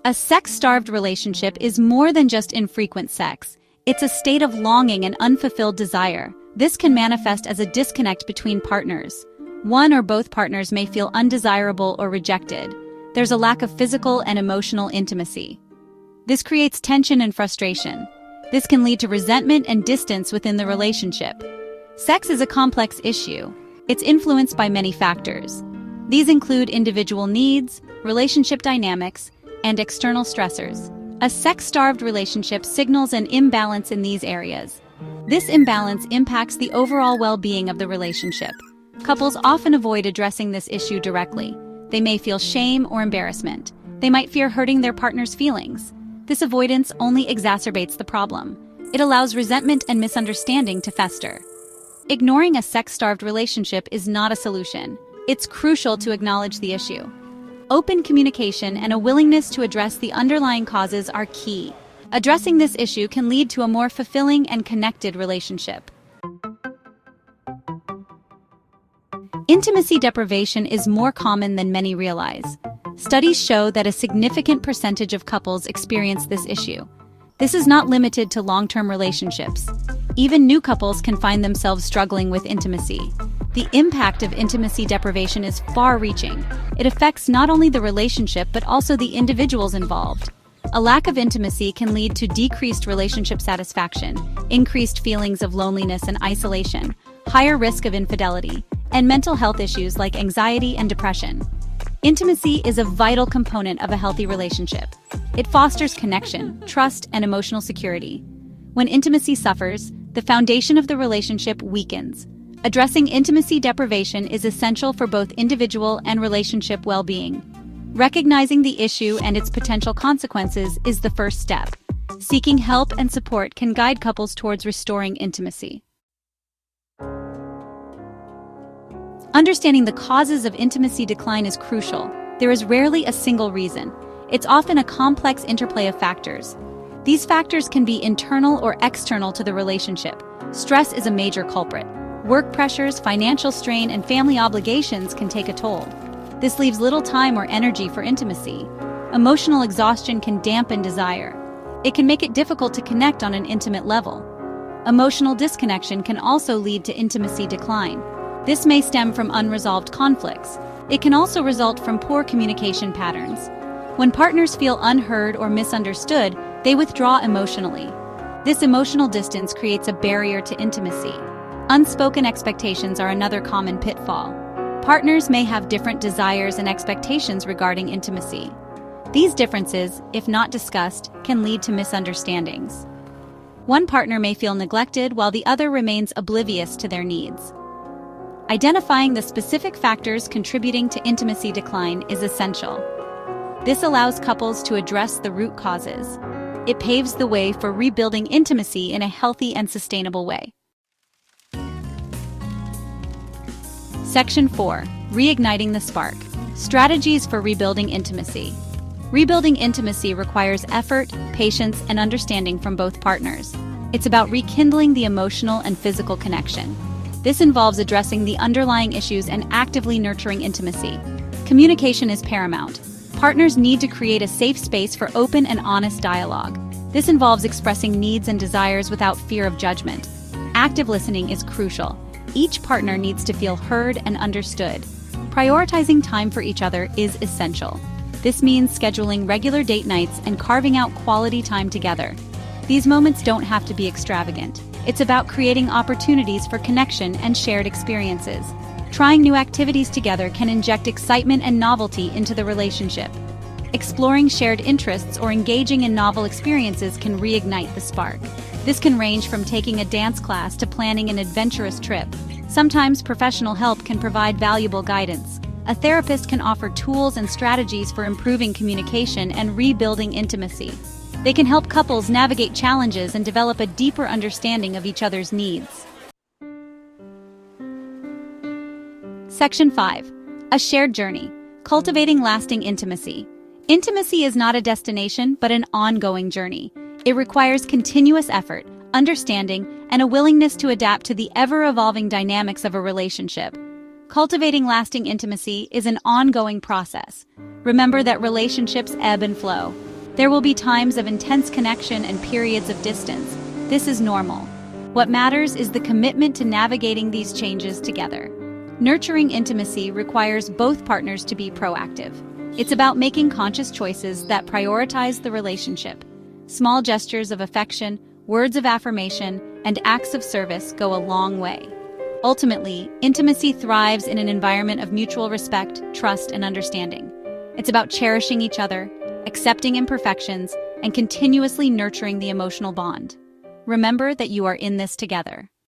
A sex-starved relationship is more than just infrequent sex. It's a state of longing and unfulfilled desire. This can manifest as a disconnect between partners. One or both partners may feel undesirable or rejected. There's a lack of physical and emotional intimacy. This creates tension and frustration. This can lead to resentment and distance within the relationship. Sex is a complex issue. It's influenced by many factors. These include individual needs, relationship dynamics, and external stressors. A sex-starved relationship signals an imbalance in these areas. This imbalance impacts the overall well-being of the relationship. Couples often avoid addressing this issue directly. They may feel shame or embarrassment. They might fear hurting their partner's feelings. This avoidance only exacerbates the problem. It allows resentment and misunderstanding to fester. Ignoring a sex-starved relationship is not a solution. It's crucial to acknowledge the issue. Open communication and a willingness to address the underlying causes are key. Addressing this issue can lead to a more fulfilling and connected relationship. Intimacy deprivation is more common than many realize. Studies show that a significant percentage of couples experience this issue. This is not limited to long-term relationships. Even new couples can find themselves struggling with intimacy. The impact of intimacy deprivation is far-reaching. It affects not only the relationship but also the individuals involved. A lack of intimacy can lead to decreased relationship satisfaction, increased feelings of loneliness and isolation, higher risk of infidelity, and mental health issues like anxiety and depression. Intimacy is a vital component of a healthy relationship. It fosters connection, trust, and emotional security. When intimacy suffers, the foundation of the relationship weakens. Addressing intimacy deprivation is essential for both individual and relationship well-being. Recognizing the issue and its potential consequences is the first step. Seeking help and support can guide couples towards restoring intimacy. Understanding the causes of intimacy decline is crucial. There is rarely a single reason. It's often a complex interplay of factors. These factors can be internal or external to the relationship. Stress is a major culprit. Work pressures, financial strain, and family obligations can take a toll. This leaves little time or energy for intimacy. Emotional exhaustion can dampen desire. It can make it difficult to connect on an intimate level. Emotional disconnection can also lead to intimacy decline. This may stem from unresolved conflicts. It can also result from poor communication patterns. When partners feel unheard or misunderstood, they withdraw emotionally. This emotional distance creates a barrier to intimacy. Unspoken expectations are another common pitfall. Partners may have different desires and expectations regarding intimacy. These differences, if not discussed, can lead to misunderstandings. One partner may feel neglected while the other remains oblivious to their needs. Identifying the specific factors contributing to intimacy decline is essential. This allows couples to address the root causes. It paves the way for rebuilding intimacy in a healthy and sustainable way. Section 4. Reigniting the spark. Strategies for rebuilding intimacy. Rebuilding intimacy requires effort, patience, and understanding from both partners. It's about rekindling the emotional and physical connection. This involves addressing the underlying issues and actively nurturing intimacy. Communication is paramount. Partners need to create a safe space for open and honest dialogue. This involves expressing needs and desires without fear of judgment. Active listening is crucial. Each partner needs to feel heard and understood. Prioritizing time for each other is essential. This means scheduling regular date nights and carving out quality time together. These moments don't have to be extravagant. It's about creating opportunities for connection and shared experiences. Trying new activities together can inject excitement and novelty into the relationship. Exploring shared interests or engaging in novel experiences can reignite the spark. This can range from taking a dance class to planning an adventurous trip. Sometimes professional help can provide valuable guidance. A therapist can offer tools and strategies for improving communication and rebuilding intimacy. They can help couples navigate challenges and develop a deeper understanding of each other's needs. Section 5. A shared journey. Cultivating lasting intimacy. Intimacy is not a destination, but an ongoing journey. It requires continuous effort, understanding, and a willingness to adapt to the ever-evolving dynamics of a relationship. Cultivating lasting intimacy is an ongoing process. Remember that relationships ebb and flow. There will be times of intense connection and periods of distance. This is normal. What matters is the commitment to navigating these changes together. Nurturing intimacy requires both partners to be proactive. It's about making conscious choices that prioritize the relationship. Small gestures of affection, words of affirmation, and acts of service go a long way. Ultimately, intimacy thrives in an environment of mutual respect, trust, and understanding. It's about cherishing each other, accepting imperfections, and continuously nurturing the emotional bond. Remember that you are in this together.